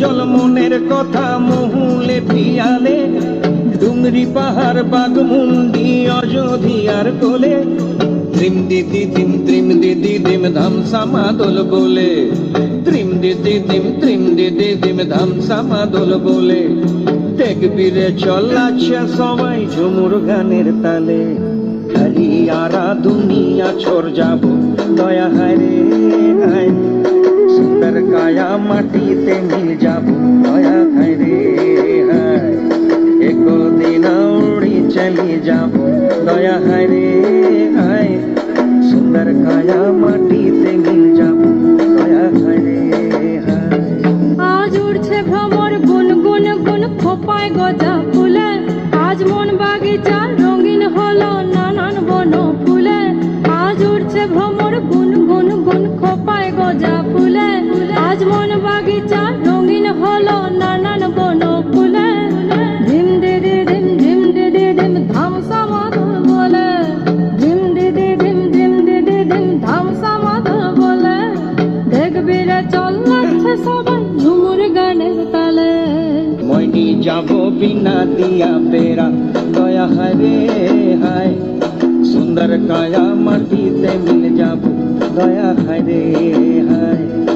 জল মনের কথা মহুলে পিয়ালে ডুংরি পাহাড় বাগমুন্ডি অযোধিয়ার কোলে ত্রিম দিদি দিম ধাম সামাদল বলে ত্রিম দিদি দিম ধাম সামাদল বলে দেখবি রে চলাচ্ছে সবাই ঝুমুর গানের তালে হরিয়ারা দুনিয়া ছোর যাব দয়া হায় রে হায় সুন্দর কায়া মাটিতে মিল যাব দয়া হায় রে হায় এক দিন উড়ি চলি যাব দয়া হায় রে হায় সুন্দর কায়া মাটিতে মিল যাব দয়া হায় রে হায় আজ উড়ছে ভ্রমর গুন গুন গুন খোপায় গজা ফুলে আজ মন বাগিচা রঙিন হলো নানান বন ফুলে আজ উড়ছে ভ্রমর গুন গুন গুন খোপায় গজা ফুলে আজ মন বাগিচা রঙিন হলো নানান বন ফুলে ধিম দিদি দিম ধাম সামাদল বলে ধিম দিদি দিম ধাম সামাদল বলে দেখবি রে চল লাগছে সবাই ঝুমুর গানের তালে মইনি যাব বিনা দিয়া বেড়া দয়া হায় রে হায় সুন্দর কায়া মাটিতে মিল যাব দয়া হায় রে হায়